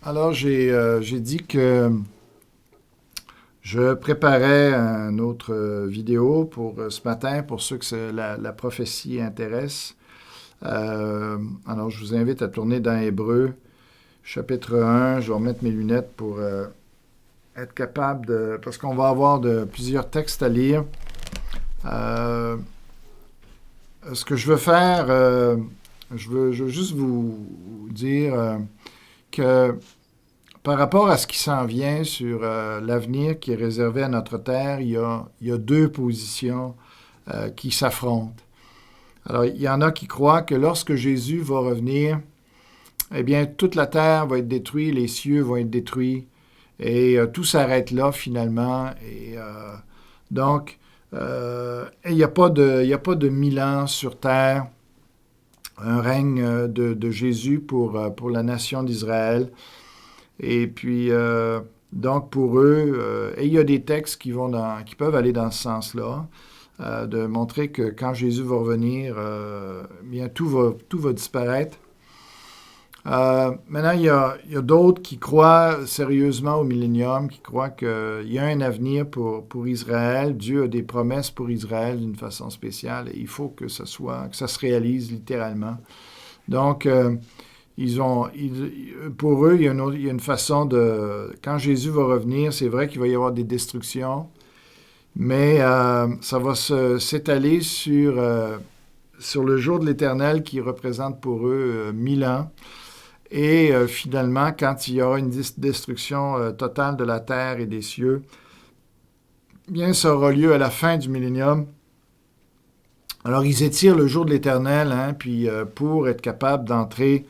Alors, j'ai dit que je préparais une autre vidéo pour ce matin, pour ceux que la prophétie intéresse. Alors, je vous invite à tourner dans Hébreu, chapitre 1. Je vais remettre mes lunettes pour être capable de... Parce qu'on va avoir plusieurs textes à lire. Euh, Ce que je veux faire, je veux juste vous dire que par rapport à ce qui s'en vient sur l'avenir qui est réservé à notre terre, il y a deux positions qui s'affrontent. Alors, il y en a qui croient que lorsque Jésus va revenir, eh bien, toute la terre va être détruite, les cieux vont être détruits, et tout s'arrête là, finalement. Et donc, il n'y a pas de 1000 ans sur terre, un règne de Jésus pour la nation d'Israël. Et puis, donc pour eux, et il y a des textes qui peuvent aller dans ce sens-là, de montrer que quand Jésus va revenir, bien tout va disparaître. Maintenant, il y a d'autres qui croient sérieusement au millénium, qui croient qu'il y a un avenir pour Israël. Dieu a des promesses pour Israël d'une façon spéciale et il faut que ça se réalise littéralement. Donc, pour eux, il y a une façon de... Quand Jésus va revenir, c'est vrai qu'il va y avoir des destructions, mais ça va s'étaler sur le jour de l'Éternel qui représente pour eux 1000 ans. Et finalement, quand il y aura une destruction totale de la terre et des cieux, bien, ça aura lieu à la fin du millénium. Alors, ils étirent le jour de l'Éternel, puis pour être capable d'entrer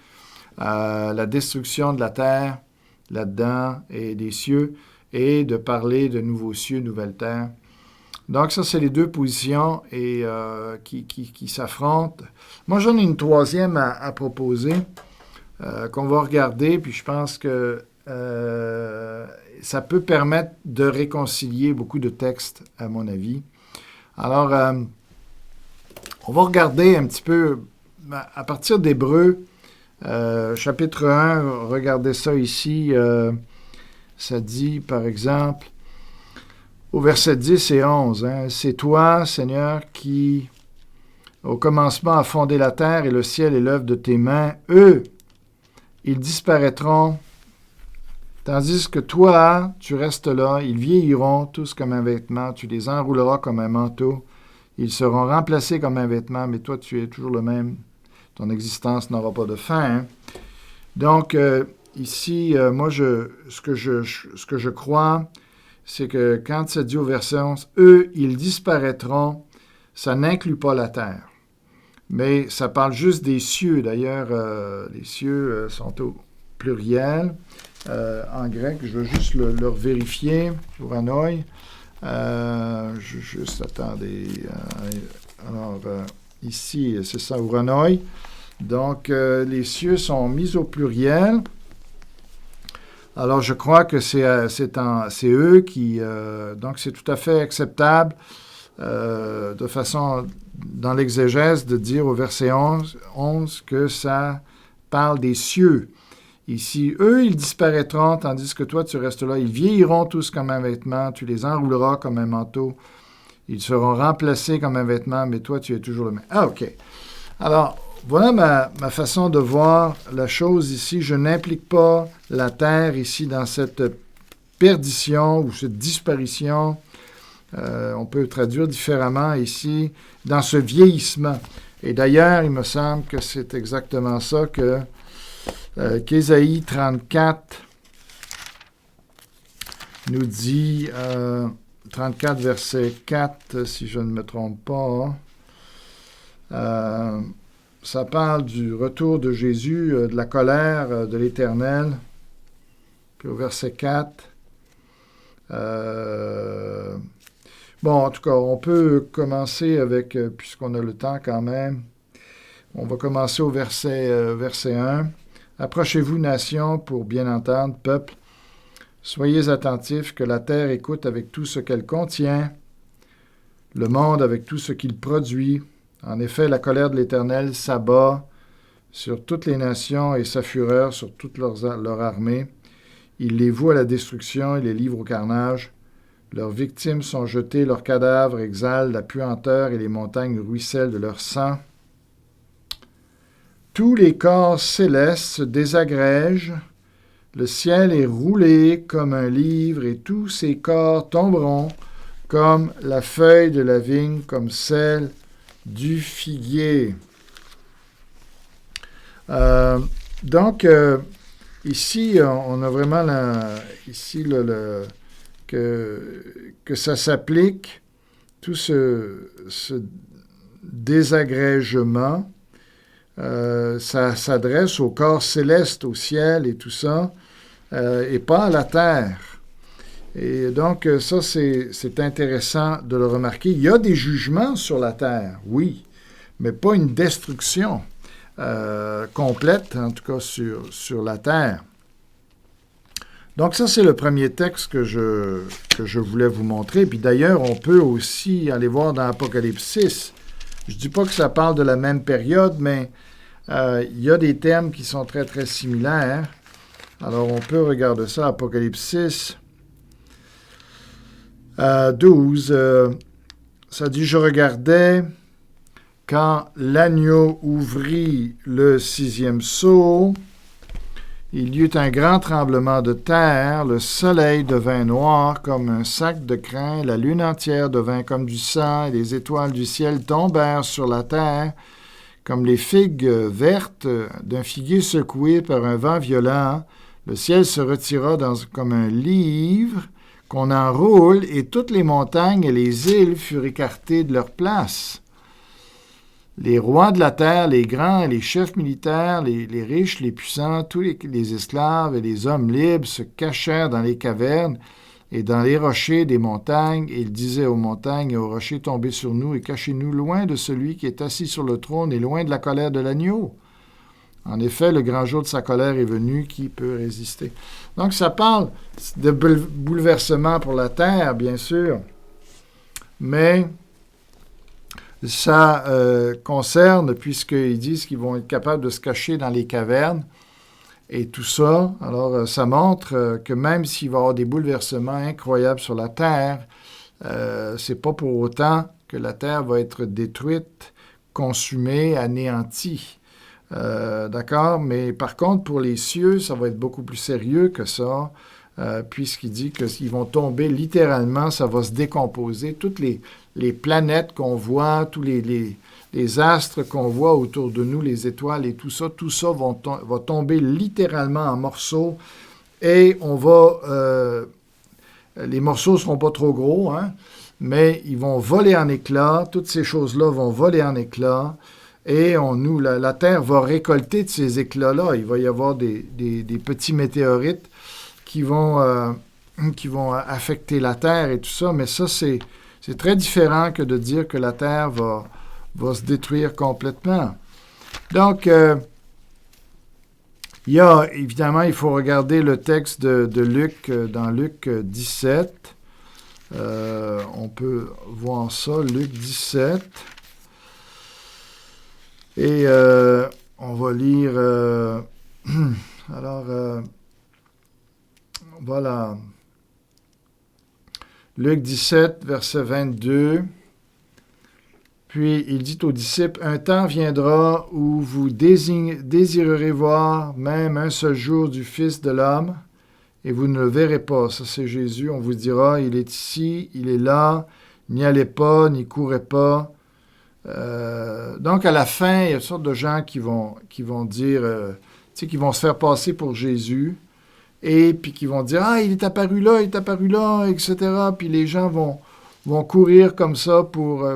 la destruction de la terre là-dedans et des cieux, et de parler de nouveaux cieux, nouvelle terre. Donc ça, c'est les deux positions et, qui s'affrontent. Moi, j'en ai une troisième à proposer qu'on va regarder, puis je pense que ça peut permettre de réconcilier beaucoup de textes, à mon avis. Alors, on va regarder un petit peu, à partir d'Hébreux, chapitre 1, regardez ça ici, ça dit, par exemple, au verset 10 et 11, c'est toi, Seigneur, qui, au commencement, a fondé la terre et le ciel est l'œuvre de tes mains. Eux, ils disparaîtront, tandis que toi, tu restes là. Ils vieilliront tous comme un vêtement. Tu les enrouleras comme un manteau. Ils seront remplacés comme un vêtement, mais toi, tu es toujours le même. Ton existence n'aura pas de fin. Donc, ici, moi, ce que je crois, c'est que quand ça dit au verset 11, « Eux, ils disparaîtront », ça n'inclut pas la terre. Mais ça parle juste des cieux. D'ailleurs, les cieux sont au pluriel. En grec, je veux juste le vérifier. Uranoï. Attendez. Alors, ici, c'est ça, Uranoï. Donc, les cieux sont mis au pluriel. Alors, je crois que c'est eux qui... donc, c'est tout à fait acceptable de façon, dans l'exégèse, de dire au verset 11 que ça parle des cieux. Ici, eux, ils disparaîtront, tandis que toi, tu restes là. Ils vieilliront tous comme un vêtement, tu les enrouleras comme un manteau. Ils seront remplacés comme un vêtement, mais toi, tu es toujours le même. Ah, OK. Alors, voilà ma façon de voir la chose ici. Je n'implique pas la terre ici dans cette perdition ou cette disparition. On peut traduire différemment ici, dans ce vieillissement. Et d'ailleurs, il me semble que c'est exactement ça qu'Ésaïe 34 nous dit, 34 verset 4, si je ne me trompe pas. Ça parle du retour de Jésus, de la colère de l'Éternel. Puis au verset 4, bon, en tout cas, on peut commencer avec, puisqu'on a le temps quand même, on va commencer au verset 1. « Approchez-vous, nations, pour bien entendre, peuple. Soyez attentifs, que la terre écoute avec tout ce qu'elle contient, le monde avec tout ce qu'il produit. En effet, la colère de l'Éternel s'abat sur toutes les nations et sa fureur sur toute leur armée. Il les voue à la destruction, il les livre au carnage. Leurs victimes sont jetées, leurs cadavres exhalent la puanteur et les montagnes ruissellent de leur sang. Tous les corps célestes se désagrègent, le ciel est roulé comme un livre et tous ces corps tomberont comme la feuille de la vigne, comme celle du figuier. Donc, ici, on a vraiment que ça s'applique, tout ce désagrégement. Ça s'adresse au corps céleste, au ciel et tout ça, et pas à la terre. Et donc, ça, c'est intéressant de le remarquer. Il y a des jugements sur la terre, oui, mais pas une destruction complète, en tout cas sur la terre. Donc, ça, c'est le premier texte que je voulais vous montrer. Puis d'ailleurs, on peut aussi aller voir dans Apocalypse 6. Je ne dis pas que ça parle de la même période, mais il y a des thèmes qui sont très, très similaires. Alors, on peut regarder ça, Apocalypse 6, 12. Ça dit « Je regardais quand l'agneau ouvrit le 6e sceau. Il y eut un grand tremblement de terre, le soleil devint noir comme un sac de crin, la lune entière devint comme du sang, et les étoiles du ciel tombèrent sur la terre, comme les figues vertes d'un figuier secoué par un vent violent. Le ciel se retira comme un livre qu'on enroule, et toutes les montagnes et les îles furent écartées de leur place. Les rois de la terre, les grands et les chefs militaires, les riches, les puissants, tous les esclaves et les hommes libres se cachèrent dans les cavernes et dans les rochers des montagnes, et ils disaient aux montagnes et aux rochers, tombez sur nous et cachez-nous loin de celui qui est assis sur le trône et loin de la colère de l'agneau. En effet, le grand jour de sa colère est venu, qui peut résister? Donc, ça parle de bouleversement pour la terre, bien sûr, mais ça concerne, puisqu'ils disent qu'ils vont être capables de se cacher dans les cavernes et tout ça. Alors, ça montre que même s'il va y avoir des bouleversements incroyables sur la terre, c'est pas pour autant que la terre va être détruite, consumée, anéantie. D'accord? Mais par contre, pour les cieux, ça va être beaucoup plus sérieux que ça, puisqu'il dit qu'ils vont tomber littéralement, ça va se décomposer. Toutes les planètes qu'on voit, tous les astres qu'on voit autour de nous, les étoiles et tout ça va tomber littéralement en morceaux. Et les morceaux ne seront pas trop gros, hein, mais ils vont voler en éclats. Toutes ces choses-là vont voler en éclats. Et la Terre va récolter de ces éclats-là. Il va y avoir des petits météorites qui vont affecter la Terre et tout ça. Mais ça, c'est très différent que de dire que la Terre va se détruire complètement. Donc, évidemment, il faut regarder le texte de Luc, dans Luc 17. On peut voir ça, Luc 17. Et on va lire... voilà. Luc 17, verset 22. Puis il dit aux disciples, « Un temps viendra où vous désirerez voir même un seul jour du Fils de l'homme, et vous ne le verrez pas. » Ça, c'est Jésus. On vous dira, « Il est ici, il est là, n'y allez pas, n'y courez pas. » Donc, à la fin, il y a toutes sortes de gens qui vont dire, qui vont se faire passer pour Jésus, et puis qui vont dire, « Ah, il est apparu là, etc. » Puis les gens vont courir comme ça pour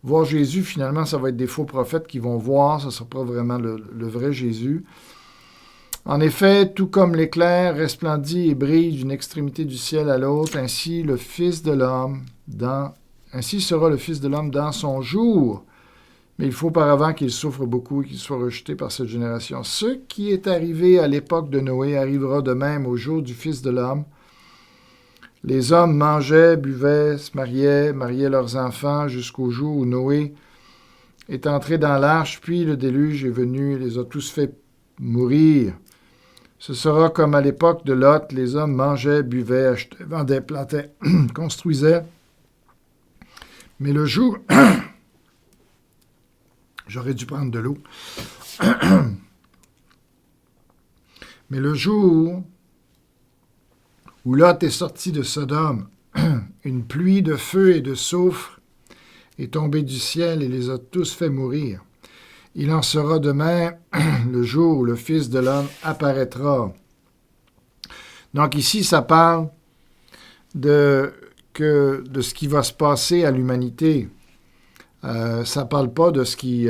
voir Jésus. Finalement, ça va être des faux prophètes qui vont voir, ça ne sera pas vraiment le vrai Jésus. En effet, tout comme l'éclair resplendit et brille d'une extrémité du ciel à l'autre, ainsi sera le Fils de l'homme dans son jour. Mais il faut auparavant qu'il souffre beaucoup et qu'il soit rejeté par cette génération. Ce qui est arrivé à l'époque de Noé arrivera de même au jour du Fils de l'homme. Les hommes mangeaient, buvaient, se mariaient leurs enfants jusqu'au jour où Noé est entré dans l'arche, puis le déluge est venu et les a tous fait mourir. Ce sera comme à l'époque de Lot, les hommes mangeaient, buvaient, achetaient, vendaient, plantaient, construisaient. Mais le jour... J'aurais dû prendre de l'eau. Mais le jour où Lot est sorti de Sodome, une pluie de feu et de soufre est tombée du ciel et les a tous fait mourir. Il en sera de même le jour où le Fils de l'homme apparaîtra. Donc ici, ça parle de ce qui va se passer à l'humanité. Ça ne parle pas de ce qui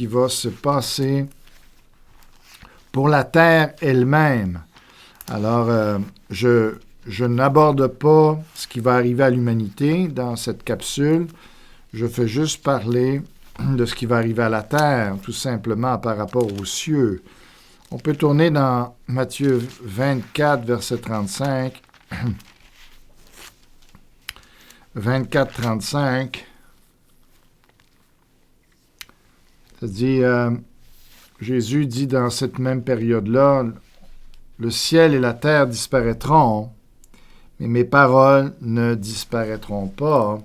va se passer pour la terre elle-même. Alors, je n'aborde pas ce qui va arriver à l'humanité dans cette capsule. Je fais juste parler de ce qui va arriver à la terre, tout simplement par rapport aux cieux. On peut tourner dans Matthieu 24, verset 35. 24, 35. Ça dit, Jésus dit dans cette même période-là, le ciel et la terre disparaîtront, mais mes paroles ne disparaîtront pas.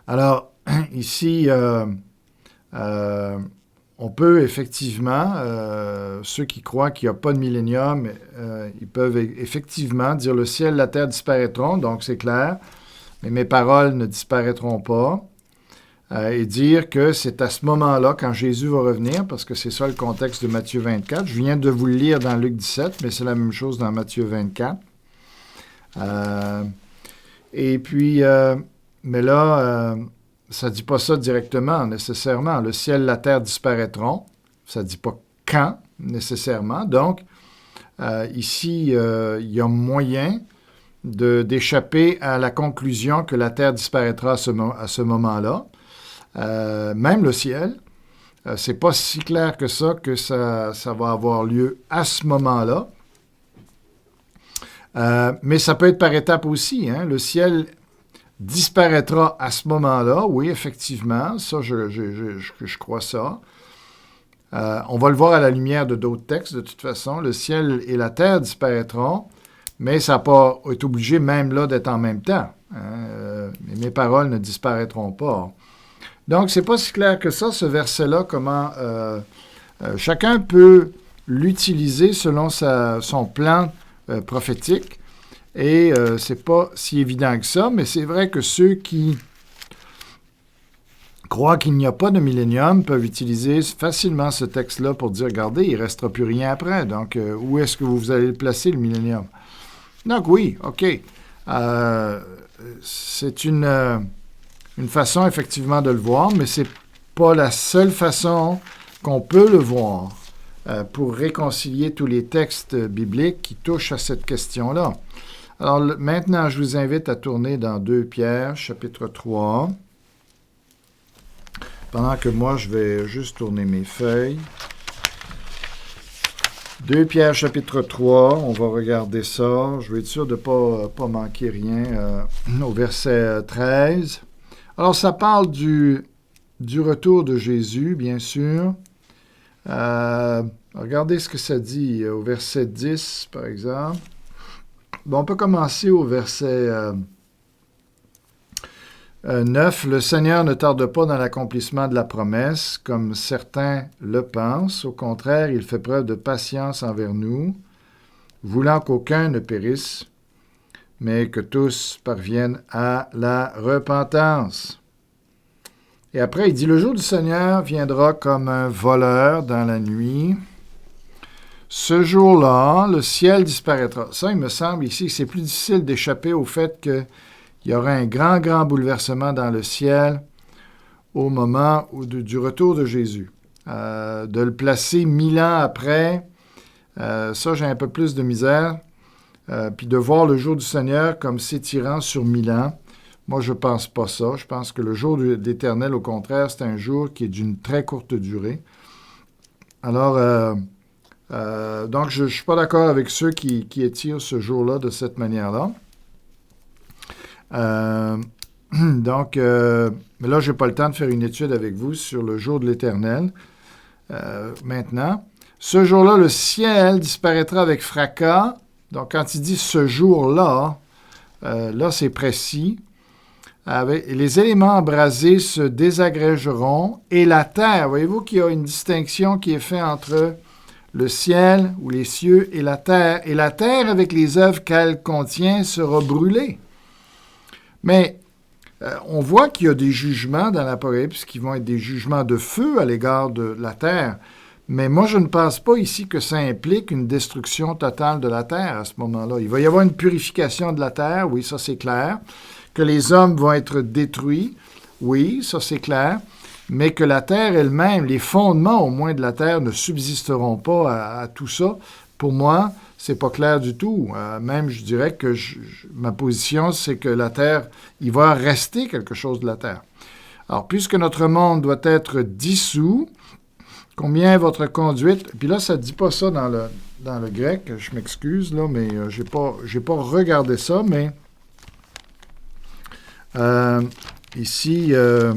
Alors, ici, on peut effectivement, ceux qui croient qu'il n'y a pas de millénium, ils peuvent effectivement dire le ciel et la terre disparaîtront, donc c'est clair, mais mes paroles ne disparaîtront pas. Et dire que c'est à ce moment-là, quand Jésus va revenir, parce que c'est ça le contexte de Matthieu 24. Je viens de vous le lire dans Luc 17, mais c'est la même chose dans Matthieu 24. Et puis, mais là, ça ne dit pas ça directement, nécessairement. Le ciel et la terre disparaîtront. Ça ne dit pas quand, nécessairement. Donc, ici, il y a moyen d'échapper à la conclusion que la terre disparaîtra à ce moment-là. Même le ciel, c'est pas si clair que ça va avoir lieu à ce moment-là. Mais ça peut être par étapes aussi. Hein? Le ciel disparaîtra à ce moment-là. Oui, effectivement, ça, je crois ça. On va le voir à la lumière de d'autres textes, de toute façon. Le ciel et la terre disparaîtront, mais ça n'a pas été obligé même là d'être en même temps. Hein? Mes paroles ne disparaîtront pas. Donc, c'est pas si clair que ça, ce verset-là, comment chacun peut l'utiliser selon son plan prophétique. Et c'est pas si évident que ça, mais c'est vrai que ceux qui croient qu'il n'y a pas de millénium peuvent utiliser facilement ce texte-là pour dire, regardez, il ne restera plus rien après. Donc, où est-ce que vous allez le placer, le millénium? Donc, oui, OK. C'est une façon, effectivement, de le voir, mais ce n'est pas la seule façon qu'on peut le voir pour réconcilier tous les textes bibliques qui touchent à cette question-là. Alors, maintenant, je vous invite à tourner dans 2 Pierre, chapitre 3. Pendant que moi, je vais juste tourner mes feuilles. 2 Pierre, chapitre 3, on va regarder ça. Je vais être sûr de ne pas manquer rien au verset 13. Alors, ça parle du retour de Jésus, bien sûr. Regardez ce que ça dit au verset 10, par exemple. Bon, on peut commencer au verset 9. « Le Seigneur ne tarde pas dans l'accomplissement de la promesse, comme certains le pensent. Au contraire, il fait preuve de patience envers nous, voulant qu'aucun ne périsse, mais que tous parviennent à la repentance. » Et après, il dit, « Le jour du Seigneur viendra comme un voleur dans la nuit. Ce jour-là, le ciel disparaîtra. » Ça, il me semble ici que c'est plus difficile d'échapper au fait qu'il y aura un grand, grand bouleversement dans le ciel au moment du retour de Jésus. De le placer 1000 ans après, ça, j'ai un peu plus de misère. Puis de voir le jour du Seigneur comme s'étirant sur 1000 ans. Moi, je ne pense pas ça. Je pense que le jour d'Éternel, au contraire, c'est un jour qui est d'une très courte durée. Alors, donc, je ne suis pas d'accord avec ceux qui étirent ce jour-là de cette manière-là. Donc, mais là, je n'ai pas le temps de faire une étude avec vous sur le jour de l'Éternel maintenant. Ce jour-là, le ciel disparaîtra avec fracas. Donc, quand il dit ce jour-là, là, c'est précis. Les éléments embrasés se désagrégeront et la terre, voyez-vous qu'il y a une distinction qui est faite entre le ciel ou les cieux et la terre avec les œuvres qu'elle contient sera brûlée. Mais on voit qu'il y a des jugements dans l'Apocalypse qui vont être des jugements de feu à l'égard de la terre. Mais moi, je ne pense pas ici que ça implique une destruction totale de la terre à ce moment-là. Il va y avoir une purification de la terre, oui, ça c'est clair. Que les hommes vont être détruits, oui, ça c'est clair. Mais que la terre elle-même, les fondements au moins de la terre ne subsisteront pas à tout ça. Pour moi, c'est pas clair du tout. Même, je dirais que ma position, c'est que la terre, il va rester quelque chose de la terre. Alors, puisque notre monde doit être dissous, combien votre conduite... Puis là, ça ne dit pas ça dans le grec, je m'excuse, là, mais j'ai pas regardé ça, mais ici, je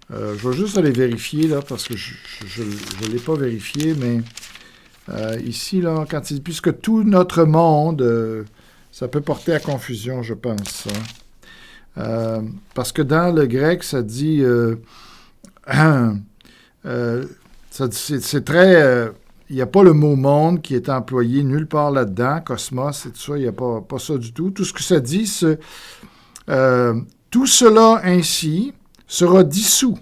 vais juste aller vérifier, là, parce que je ne l'ai pas vérifié, mais ici, là, quand il dit, puisque tout notre monde, ça peut porter à confusion, je pense. Parce que dans le grec, ça dit... c'est très... il n'y a pas le mot « monde » qui est employé nulle part là-dedans, cosmos et tout ça, il n'y a pas ça du tout. Tout ce que ça dit, c'est tout cela ainsi sera dissous.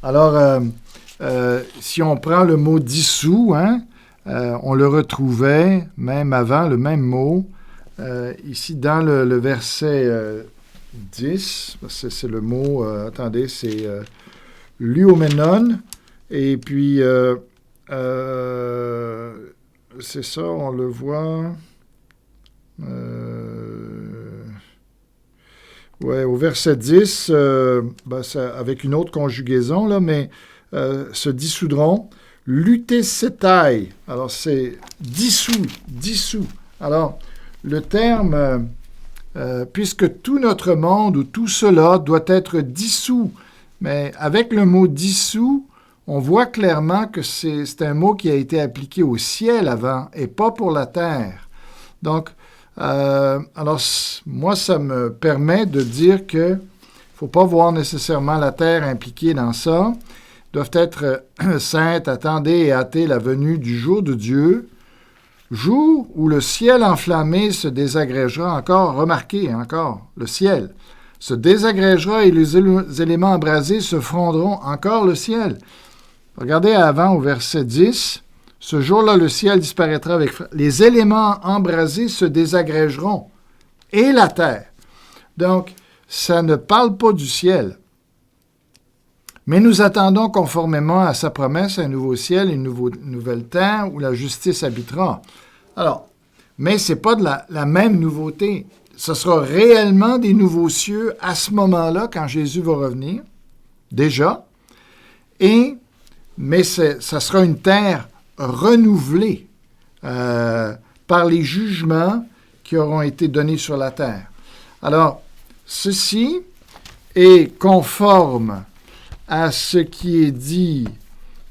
Alors, si on prend le mot « dissous », hein, on le retrouvait même avant, le même mot, ici dans le verset 10, c'est le mot, attendez, c'est luomenon, et puis c'est ça, on le voit, ouais, au verset 10, avec une autre conjugaison, là, mais se dissoudront, lutesetai, alors c'est dissous. Alors, le terme... puisque tout notre monde ou tout cela doit être dissous. Mais avec le mot dissous, on voit clairement que c'est un mot qui a été appliqué au ciel avant et pas pour la terre. Donc, alors, moi, ça me permet de dire que il ne faut pas voir nécessairement la terre impliquée dans ça. Doivent être saintes, attendez et hâtez la venue du jour de Dieu, jour où le ciel enflammé se désagrégera encore, remarquez encore, le ciel se désagrégera et les éléments embrasés se fondront encore le ciel. Regardez avant au verset 10, ce jour-là le ciel disparaîtra avec... Les éléments embrasés se désagrégeront et la terre. Donc, ça ne parle pas du ciel. Mais nous attendons conformément à sa promesse un nouveau ciel et une nouvelle terre où la justice habitera. Alors, mais ce n'est pas de la même nouveauté. Ce sera réellement des nouveaux cieux à ce moment-là, quand Jésus va revenir, déjà. Mais ça sera une terre renouvelée par les jugements qui auront été donnés sur la terre. Alors, ceci est conforme à ce qui est dit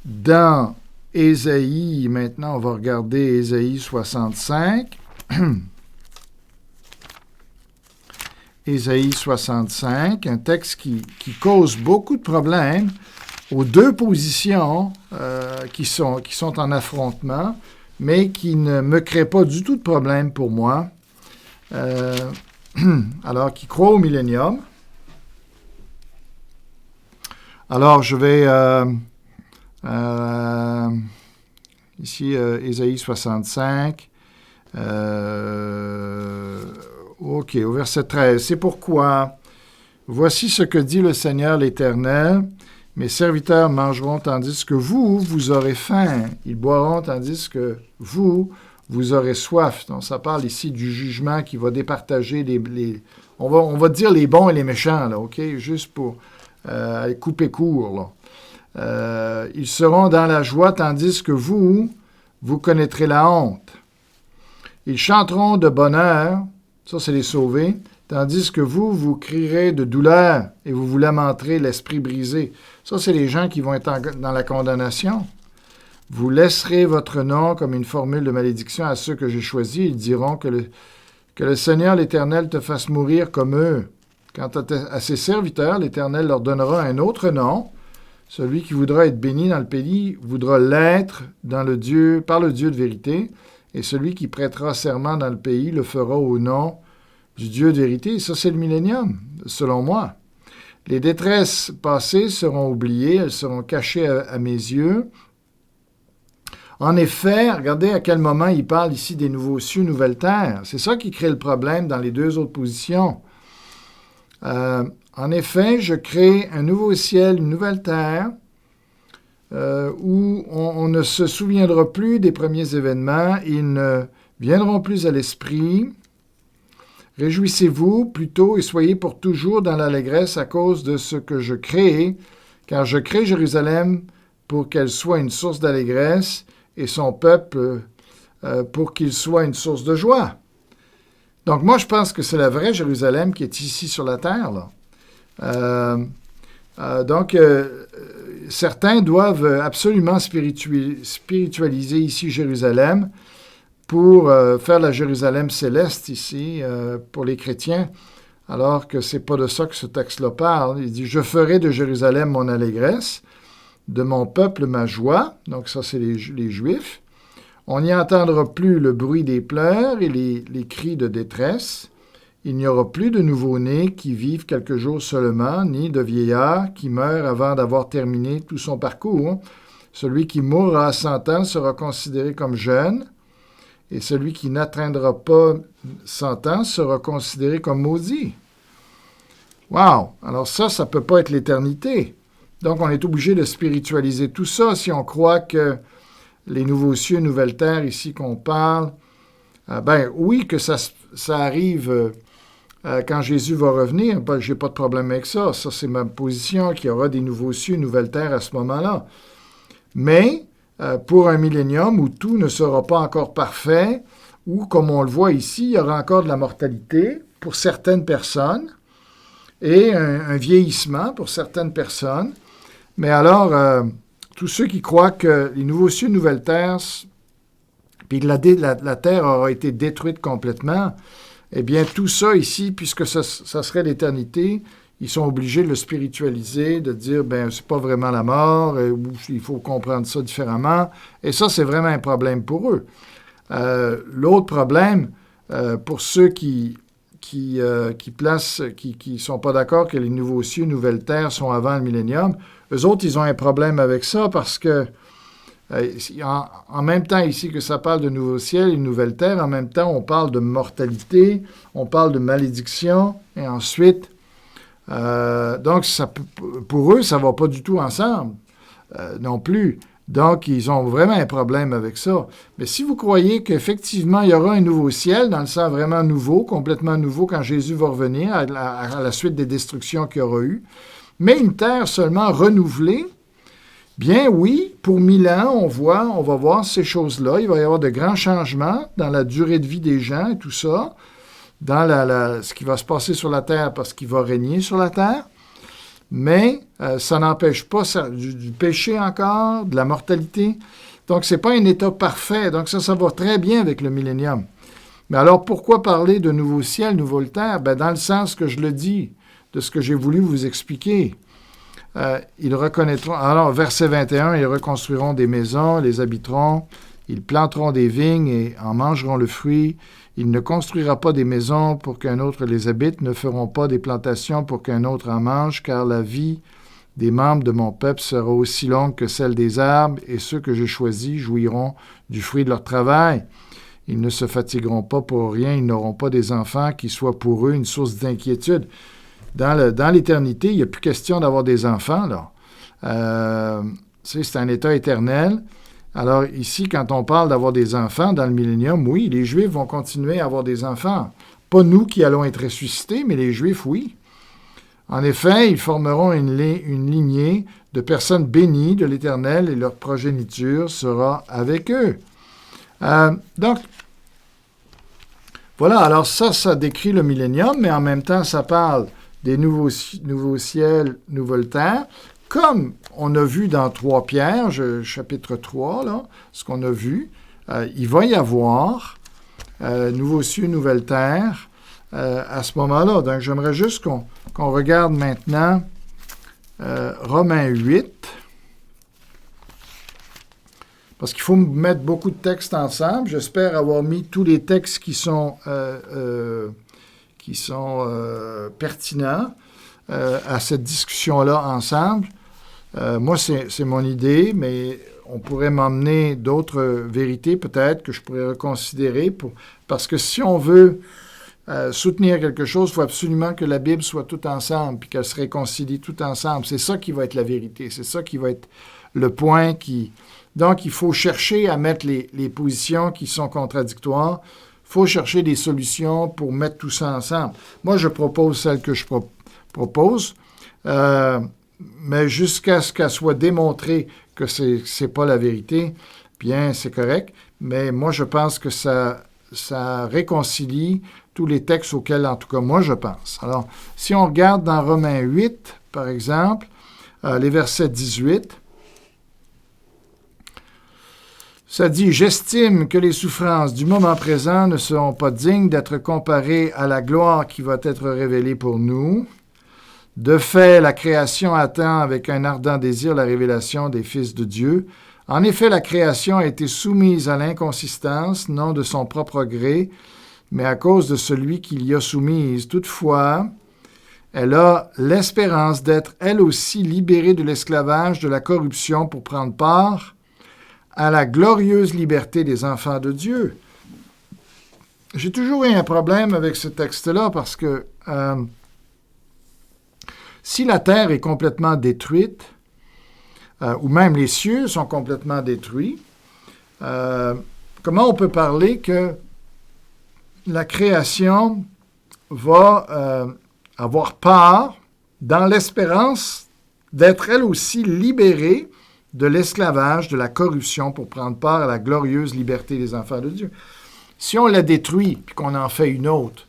dans Ésaïe. Maintenant, on va regarder Ésaïe 65. Ésaïe 65, un texte qui cause beaucoup de problèmes aux deux positions qui sont en affrontement, mais qui ne me créent pas du tout de problème pour moi. Alors, qui croient au millénium. Alors, je vais ici, Ésaïe 65, OK, au verset 13. C'est pourquoi, voici ce que dit le Seigneur l'Éternel, mes serviteurs mangeront tandis que vous aurez faim, ils boiront tandis que vous aurez soif. Donc, ça parle ici du jugement qui va départager on va dire les bons et les méchants, là, OK, juste pour... couper court, là. Ils seront dans la joie, tandis que vous connaîtrez la honte. Ils chanteront de bonheur, ça c'est les sauvés, tandis que vous crierez de douleur et vous vous lamenterez l'esprit brisé. Ça, c'est les gens qui vont être dans la condamnation. Vous laisserez votre nom comme une formule de malédiction à ceux que j'ai choisis. Ils diront que le Seigneur l'Éternel te fasse mourir comme eux. Quant à ses serviteurs, l'Éternel leur donnera un autre nom. Celui qui voudra être béni dans le pays voudra l'être par le Dieu de vérité. Et celui qui prêtera serment dans le pays le fera au nom du Dieu de vérité. Et ça, c'est le millénium, selon moi. Les détresses passées seront oubliées, elles seront cachées à mes yeux. En effet, regardez à quel moment il parle ici des nouveaux cieux, nouvelles terres. C'est ça qui crée le problème dans les deux autres positions. En effet, je crée un nouveau ciel, une nouvelle terre, où on ne se souviendra plus des premiers événements, ils ne viendront plus à l'esprit. Réjouissez-vous plutôt et soyez pour toujours dans l'allégresse à cause de ce que je crée, car je crée Jérusalem pour qu'elle soit une source d'allégresse et son peuple pour qu'il soit une source de joie. Donc moi, je pense que c'est la vraie Jérusalem qui est ici sur la terre, là. Donc, certains doivent absolument spiritualiser ici Jérusalem pour faire la Jérusalem céleste ici pour les chrétiens, alors que c'est pas de ça que ce texte-là parle. Il dit « Je ferai de Jérusalem mon allégresse, de mon peuple ma joie ». Donc ça, c'est les Juifs. On n'y entendra plus le bruit des pleurs et les cris de détresse. Il n'y aura plus de nouveau-nés qui vivent quelques jours seulement, ni de vieillards qui meurent avant d'avoir terminé tout son parcours. Celui qui mourra à 100 ans sera considéré comme jeune, et celui qui n'atteindra pas 100 ans sera considéré comme maudit. Wow! Alors ça ne peut pas être l'éternité. Donc, on est obligé de spiritualiser tout ça si on croit que les nouveaux cieux, nouvelles terres, ici qu'on parle, oui, que ça arrive quand Jésus va revenir, je n'ai pas de problème avec ça. Ça, c'est ma position, qu'il y aura des nouveaux cieux, nouvelles terres à ce moment-là. Mais, pour un millénium où tout ne sera pas encore parfait, où, comme on le voit ici, il y aura encore de la mortalité pour certaines personnes et un vieillissement pour certaines personnes. Mais alors, tous ceux qui croient que les nouveaux cieux, nouvelles terres, puis la terre aura été détruite complètement, eh bien, tout ça ici, puisque ça serait l'éternité, ils sont obligés de le spiritualiser, de dire, c'est pas vraiment la mort, ou il faut comprendre ça différemment. Et ça, c'est vraiment un problème pour eux. L'autre problème, pour ceux qui sont pas d'accord que les nouveaux cieux, nouvelles terres sont avant le millénium, eux autres, ils ont un problème avec ça parce que en même temps ici que ça parle de nouveau ciel et nouvelle terre, en même temps, on parle de mortalité, on parle de malédiction, et ensuite, donc pour eux, ça ne va pas du tout ensemble non plus. Donc, ils ont vraiment un problème avec ça. Mais si vous croyez qu'effectivement, il y aura un nouveau ciel, dans le sens vraiment nouveau, complètement nouveau, quand Jésus va revenir, à la suite des destructions qu'il y aura eu, mais une terre seulement renouvelée, bien oui, pour 1000 ans, on va voir ces choses-là. Il va y avoir de grands changements dans la durée de vie des gens et tout ça, dans ce qui va se passer sur la terre parce qu'il va régner sur la terre. Mais ça n'empêche pas du péché encore, de la mortalité. Donc, ce n'est pas un état parfait. Donc, ça va très bien avec le millénium. Mais alors, pourquoi parler de nouveau ciel, nouvelle terre? Dans le sens que je le dis, de ce que j'ai voulu vous expliquer. Ils reconnaîtront... Alors, verset 21, ils reconstruiront des maisons, les habiteront, ils planteront des vignes et en mangeront le fruit. Il ne construira pas des maisons pour qu'un autre les habite, ne feront pas des plantations pour qu'un autre en mange, car la vie des membres de mon peuple sera aussi longue que celle des arbres, et ceux que j'ai choisis jouiront du fruit de leur travail. Ils ne se fatigueront pas pour rien, ils n'auront pas des enfants qui soient pour eux une source d'inquiétude. Dans l'éternité, il n'y a plus question d'avoir des enfants, là. C'est un état éternel. Alors ici, quand on parle d'avoir des enfants dans le millénium, oui, les Juifs vont continuer à avoir des enfants. Pas nous qui allons être ressuscités, mais les Juifs, oui. En effet, ils formeront une lignée de personnes bénies de l'Éternel et leur progéniture sera avec eux. Donc, Voilà, alors ça décrit le millénium, mais en même temps, ça parle des nouveaux ciels, nouvelles terres, comme on a vu dans 3 Pierre, chapitre 3, là, ce qu'on a vu, il va y avoir nouveaux cieux, nouvelles terres à ce moment-là. Donc, j'aimerais juste qu'on regarde maintenant Romains 8, parce qu'il faut mettre beaucoup de textes ensemble. J'espère avoir mis tous les textes qui sont pertinents à cette discussion-là ensemble. Moi, c'est mon idée, mais on pourrait m'emmener d'autres vérités peut-être que je pourrais reconsidérer, parce que si on veut soutenir quelque chose, il faut absolument que la Bible soit tout ensemble, puis qu'elle se réconcilie tout ensemble. C'est ça qui va être la vérité, c'est ça qui va être le point qui... Donc, il faut chercher à mettre les positions qui sont contradictoires. Il faut chercher des solutions pour mettre tout ça ensemble. Moi, je propose celle que je propose, mais jusqu'à ce qu'elle soit démontrée que c'est pas la vérité, bien, c'est correct. Mais moi, je pense que ça réconcilie tous les textes auxquels, en tout cas, moi, je pense. Alors, si on regarde dans Romains 8, par exemple, les versets 18, ça dit « J'estime que les souffrances du moment présent ne seront pas dignes d'être comparées à la gloire qui va être révélée pour nous. De fait, la création attend avec un ardent désir la révélation des fils de Dieu. En effet, la création a été soumise à l'inconsistance, non de son propre gré, mais à cause de celui qui l'y a soumise. Toutefois, elle a l'espérance d'être elle aussi libérée de l'esclavage, de la corruption, pour prendre part à la glorieuse liberté des enfants de Dieu. » J'ai toujours eu un problème avec ce texte-là parce que si la terre est complètement détruite, ou même les cieux sont complètement détruits, comment on peut parler que la création va avoir part dans l'espérance d'être elle aussi libérée de l'esclavage, de la corruption, pour prendre part à la glorieuse liberté des enfants de Dieu? Si on la détruit et qu'on en fait une autre,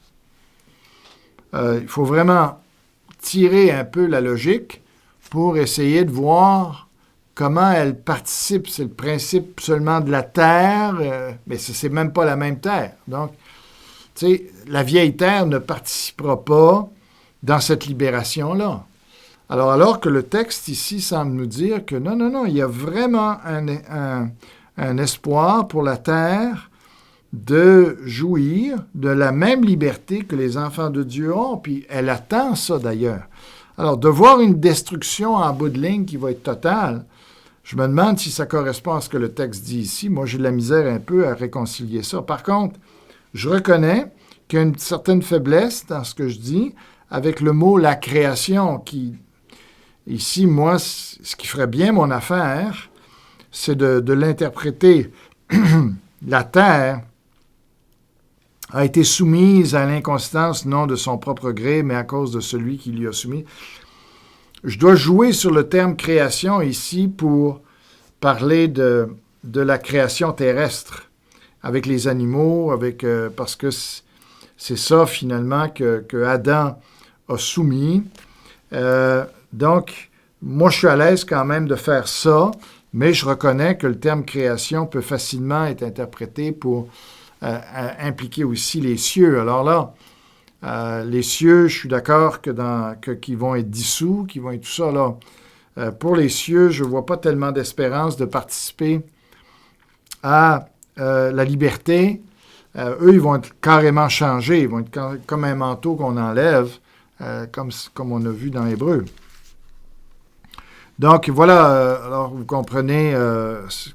il faut vraiment tirer un peu la logique pour essayer de voir comment elle participe. C'est le principe seulement de la terre, mais ce n'est même pas la même terre. Donc, tu sais, la vieille terre ne participera pas dans cette libération-là. Alors que le texte ici semble nous dire que non, il y a vraiment un espoir pour la terre de jouir de la même liberté que les enfants de Dieu ont, puis elle attend ça d'ailleurs. Alors, de voir une destruction en bout de ligne qui va être totale, je me demande si ça correspond à ce que le texte dit ici. Moi, j'ai de la misère un peu à réconcilier ça. Par contre, je reconnais qu'il y a une certaine faiblesse dans ce que je dis avec le mot « la création » qui... Ici, moi, ce qui ferait bien mon affaire, c'est de l'interpréter. La terre a été soumise à l'inconstance, non de son propre gré, mais à cause de celui qui lui a soumis. Je dois jouer sur le terme création ici pour parler de la création terrestre, avec les animaux, parce que c'est ça, finalement, que Adam a soumis. Donc, moi, je suis à l'aise quand même de faire ça, mais je reconnais que le terme création peut facilement être interprété pour impliquer aussi les cieux. Alors là, les cieux, je suis d'accord qu'ils vont être dissous, qu'ils vont être tout ça. Là. Pour les cieux, je ne vois pas tellement d'espérance de participer à la liberté. Eux, ils vont être carrément changés. Ils vont être comme un manteau qu'on enlève, comme on a vu dans Hébreux. Donc, voilà, alors vous comprenez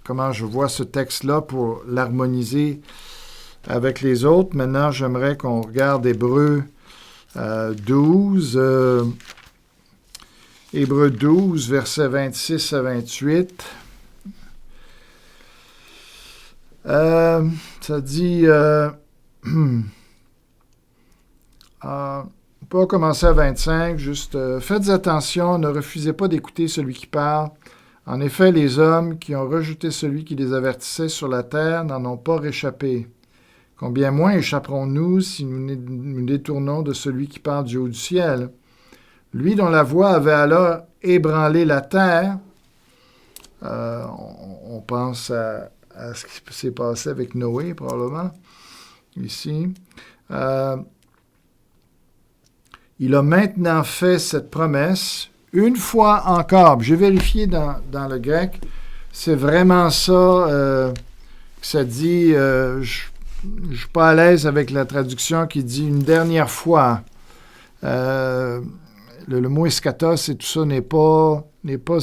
comment je vois ce texte-là pour l'harmoniser avec les autres. Maintenant, j'aimerais qu'on regarde Hébreux 12, Hébreux 12, versets 26 à 28. Ça dit... On peut commencer à 25, juste faites attention, ne refusez pas d'écouter celui qui parle. En effet, les hommes qui ont rejeté celui qui les avertissait sur la terre n'en ont pas réchappé. Combien moins échapperons-nous si nous détournons de celui qui parle du haut du ciel? Lui dont la voix avait alors ébranlé la terre. On pense à ce qui s'est passé avec Noé, probablement, ici. Il a maintenant fait cette promesse une fois encore. J'ai vérifié dans le grec, c'est vraiment ça que ça dit. Je ne suis pas à l'aise avec la traduction qui dit une dernière fois. Le mot eschatos et tout ça n'est pas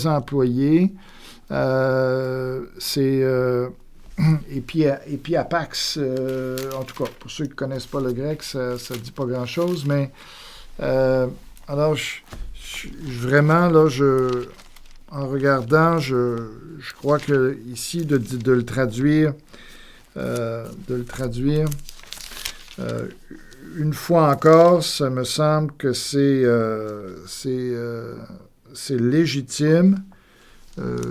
employé. C'est epiapax, en tout cas, pour ceux qui ne connaissent pas le grec, ça ne dit pas grand-chose, mais alors, vraiment, là, en regardant, je crois que ici, de le traduire, une fois encore, ça me semble que c'est légitime.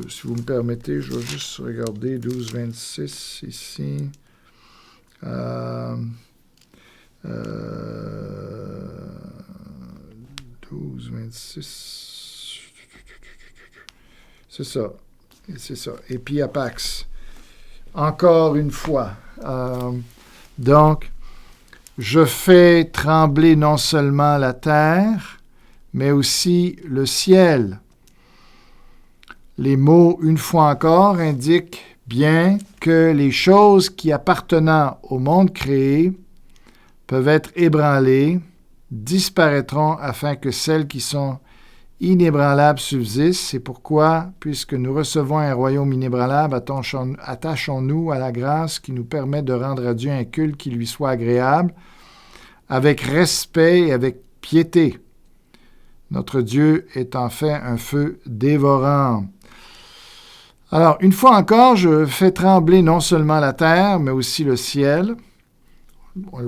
Si vous me permettez, je vais juste regarder 12-26 ici. 12-26. C'est ça. Epiapax. Encore une fois. Donc, je fais trembler non seulement la terre, mais aussi le ciel. Les mots « une fois encore » indiquent bien que les choses qui appartenant au monde créé peuvent être ébranlées, disparaîtront afin que celles qui sont inébranlables subsistent. C'est pourquoi, puisque nous recevons un royaume inébranlable, attachons-nous à la grâce qui nous permet de rendre à Dieu un culte qui lui soit agréable, avec respect et avec piété. Notre Dieu est en fait un feu dévorant. Alors, une fois encore, je fais trembler non seulement la terre, mais aussi le ciel.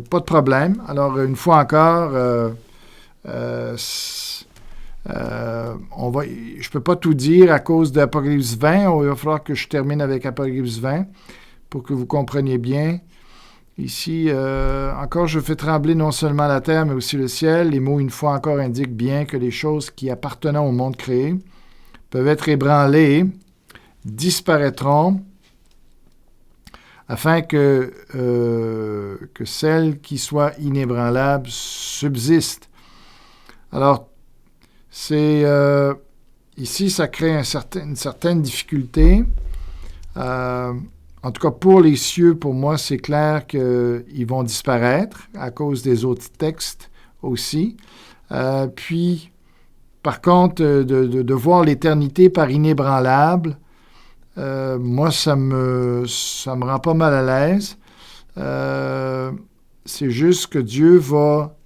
Pas de problème. Alors, une fois encore, je ne peux pas tout dire à cause d'Apocalypse 20. Il va falloir que je termine avec Apocalypse 20 pour que vous compreniez bien. Ici, encore, je fais trembler non seulement la terre, mais aussi le ciel. Les mots, une fois encore, indiquent bien que les choses qui appartenant au monde créé peuvent être ébranlées, disparaîtront, afin que celles qui soient inébranlables subsistent. Alors, ici, ça crée une certaine difficulté. En tout cas, pour les cieux, pour moi, c'est clair qu'ils vont disparaître à cause des autres textes aussi. Puis, par contre, de voir l'éternité par inébranlable, moi, ça me rend pas mal à l'aise. C'est juste que Dieu va...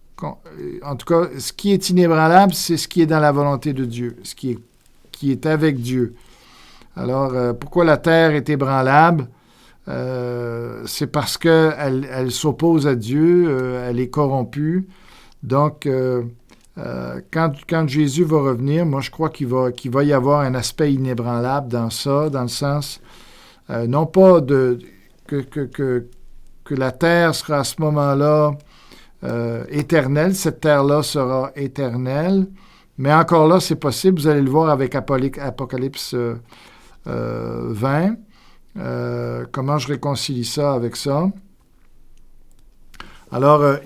En tout cas, ce qui est inébranlable, c'est ce qui est dans la volonté de Dieu, ce qui est avec Dieu. Alors, pourquoi la terre est ébranlable? C'est parce qu'elle s'oppose à Dieu, elle est corrompue. Donc, quand Jésus va revenir, moi, je crois qu'il va y avoir un aspect inébranlable dans ça, dans le sens, non pas que la terre sera à ce moment-là éternelle, cette terre-là sera éternelle, mais encore là, c'est possible, vous allez le voir avec Apocalypse 20, comment je réconcilie ça avec ça. Alors,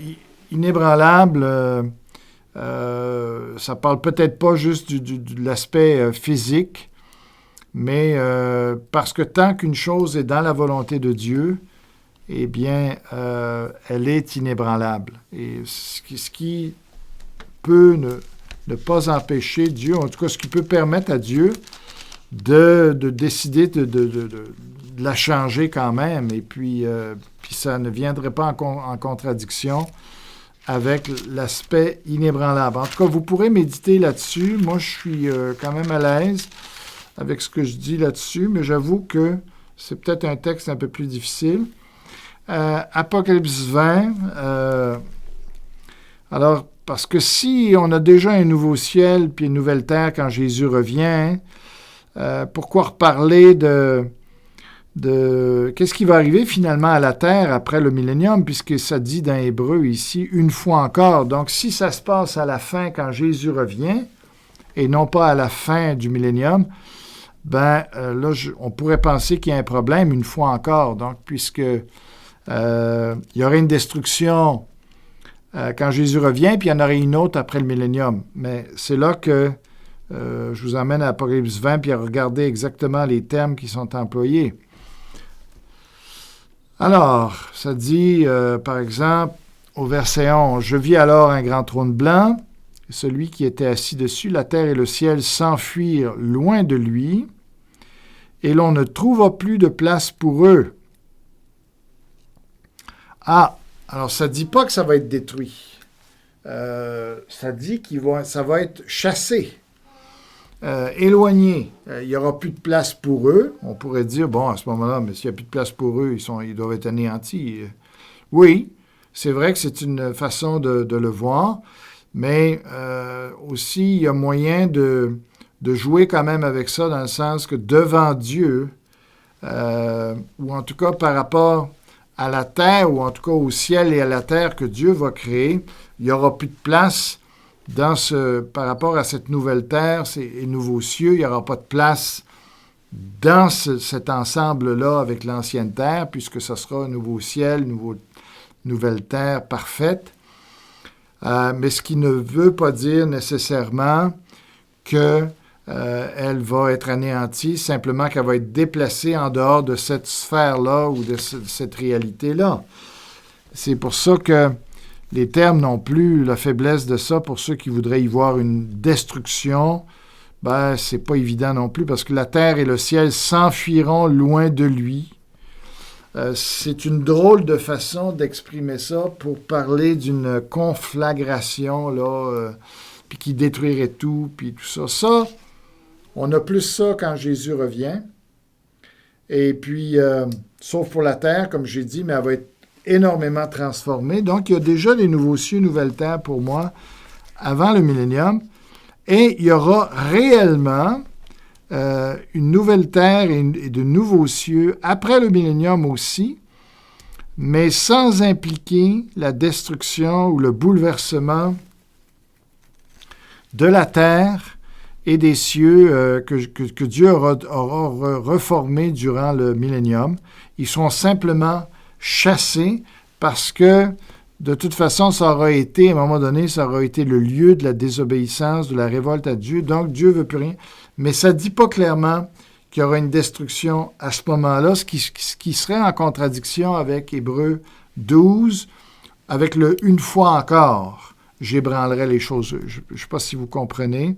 inébranlable, ça parle peut-être pas juste de l'aspect physique, mais parce que tant qu'une chose est dans la volonté de Dieu, eh bien, elle est inébranlable. Et ce qui peut ne pas empêcher Dieu, en tout cas, ce qui peut permettre à Dieu de décider de la changer quand même, et puis ça ne viendrait pas en contradiction avec l'aspect inébranlable. En tout cas, vous pourrez méditer là-dessus. Moi, je suis quand même à l'aise avec ce que je dis là-dessus, mais j'avoue que c'est peut-être un texte un peu plus difficile. Apocalypse 20, alors, parce que si on a déjà un nouveau ciel puis une nouvelle terre quand Jésus revient, pourquoi reparler de qu'est-ce qui va arriver finalement à la terre après le millénium, puisque ça dit dans Hébreu ici, une fois encore. Donc, si ça se passe à la fin, quand Jésus revient, et non pas à la fin du millénium, là, on pourrait penser qu'il y a un problème une fois encore. Donc, puisque il y aurait une destruction quand Jésus revient, puis il y en aurait une autre après le millénium. Mais c'est là que je vous emmène à Apocalypse 20, puis à regarder exactement les termes qui sont employés. Alors, ça dit, par exemple, au verset 11, « Je vis alors un grand trône blanc, celui qui était assis dessus, la terre et le ciel s'enfuirent loin de lui, et l'on ne trouva plus de place pour eux. » Ah, alors ça ne dit pas que ça va être détruit. Ça dit ça va être chassé. Éloignés, il n'y aura plus de place pour eux. On pourrait dire, bon, à ce moment-là, mais s'il n'y a plus de place pour eux, ils doivent être anéantis. Oui, c'est vrai que c'est une façon de le voir, mais aussi, il y a moyen de jouer quand même avec ça, dans le sens que devant Dieu, ou en tout cas par rapport à la terre, ou en tout cas au ciel et à la terre que Dieu va créer, il n'y aura plus de place par rapport à cette nouvelle terre et nouveaux cieux, il n'y aura pas de place dans cet ensemble-là avec l'ancienne terre, puisque ce sera un nouveau ciel, nouvelle terre parfaite. Mais ce qui ne veut pas dire nécessairement qu'elle va être anéantie, simplement qu'elle va être déplacée en dehors de cette sphère-là ou de cette réalité-là. C'est pour ça que les termes n'ont plus la faiblesse de ça pour ceux qui voudraient y voir une destruction. C'est pas évident non plus parce que la terre et le ciel s'enfuiront loin de lui. C'est une drôle de façon d'exprimer ça pour parler d'une conflagration, là, puis qui détruirait tout, puis tout ça. Ça, on a plus ça quand Jésus revient. Et puis, sauf pour la terre, comme j'ai dit, mais elle va être énormément transformée. Donc, il y a déjà des nouveaux cieux, nouvelles terres pour moi avant le millénium. Et il y aura réellement une nouvelle terre et de nouveaux cieux après le millénium aussi, mais sans impliquer la destruction ou le bouleversement de la terre et des cieux que Dieu aura reformés durant le millénium. Ils seront simplement chassés parce que, de toute façon, ça aura été, à un moment donné, ça aura été le lieu de la désobéissance, de la révolte à Dieu. Donc, Dieu ne veut plus rien. Mais ça ne dit pas clairement qu'il y aura une destruction à ce moment-là, ce qui serait en contradiction avec Hébreux 12, avec le « une fois encore, j'ébranlerai les choses ». Je ne sais pas si vous comprenez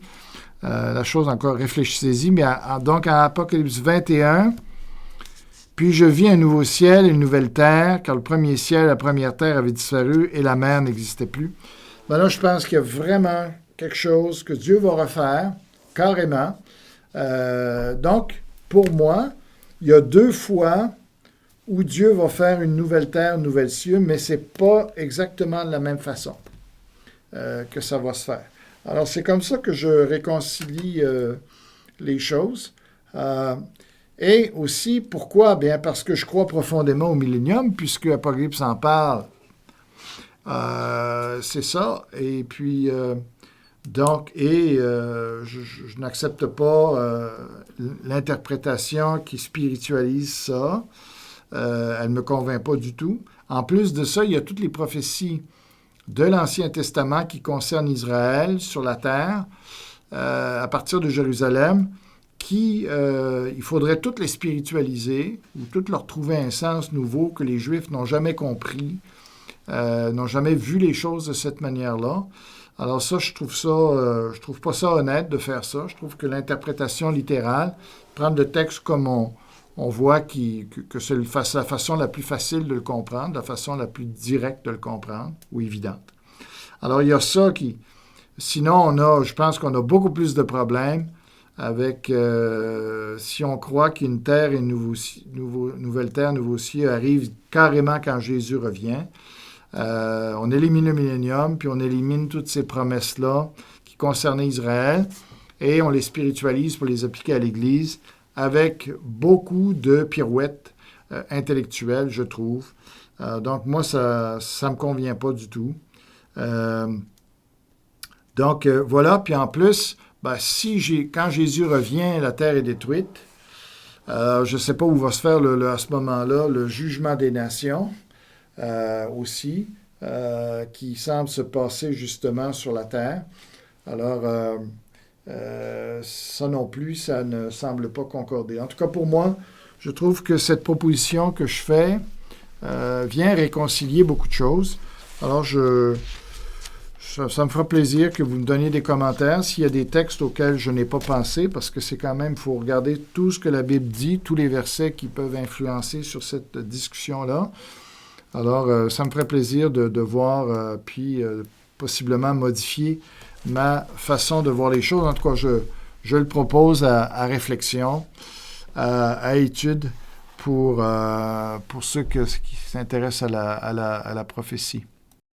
la chose encore, réfléchissez-y. Mais donc, en Apocalypse 21, « Puis je vis un nouveau ciel et une nouvelle terre, car le premier ciel et la première terre avaient disparu et la mer n'existait plus. » Là, je pense qu'il y a vraiment quelque chose que Dieu va refaire, carrément. Donc, pour moi, il y a 2 fois où Dieu va faire une nouvelle terre, une nouvelle cieux, mais ce n'est pas exactement de la même façon que ça va se faire. Alors, c'est comme ça que je réconcilie les choses. Et aussi, pourquoi? Bien, parce que je crois profondément au millénium, puisque Apocalypse en parle. C'est ça. Et puis, je n'accepte pas l'interprétation qui spiritualise ça. Elle ne me convainc pas du tout. En plus de ça, il y a toutes les prophéties de l'Ancien Testament qui concernent Israël sur la terre, à partir de Jérusalem, il faudrait toutes les spiritualiser ou toutes leur trouver un sens nouveau que les Juifs n'ont jamais compris, n'ont jamais vu les choses de cette manière-là. Alors ça, je trouve pas ça honnête de faire ça. Je trouve que l'interprétation littérale, prendre le texte comme on voit que c'est la façon la plus facile de le comprendre, la façon la plus directe de le comprendre, ou évidente. Alors, il y a ça qui... Sinon, je pense qu'on a beaucoup plus de problèmes avec... si on croit qu'une terre et une nouvelle terre, nouveau ciel arrivent carrément quand Jésus revient. On élimine le millénium, puis on élimine toutes ces promesses-là qui concernaient Israël, et on les spiritualise pour les appliquer à l'Église avec beaucoup de pirouettes intellectuelles, je trouve. Donc, moi, ça ne me convient pas du tout. Donc, voilà. Puis en plus, ben, quand Jésus revient, la terre est détruite. Je ne sais pas où va se faire à ce moment-là le jugement des nations aussi, qui semble se passer justement sur la terre. Alors, ça non plus, ça ne semble pas concorder. En tout cas, pour moi, je trouve que cette proposition que je fais vient réconcilier beaucoup de choses. Alors, ça me fera plaisir que vous me donniez des commentaires s'il y a des textes auxquels je n'ai pas pensé, parce que c'est quand même, il faut regarder tout ce que la Bible dit, tous les versets qui peuvent influencer sur cette discussion-là. Alors, ça me ferait plaisir de voir, puis possiblement modifier ma façon de voir les choses. En tout cas, je le propose à réflexion, à étude pour ceux qui s'intéressent à la prophétie.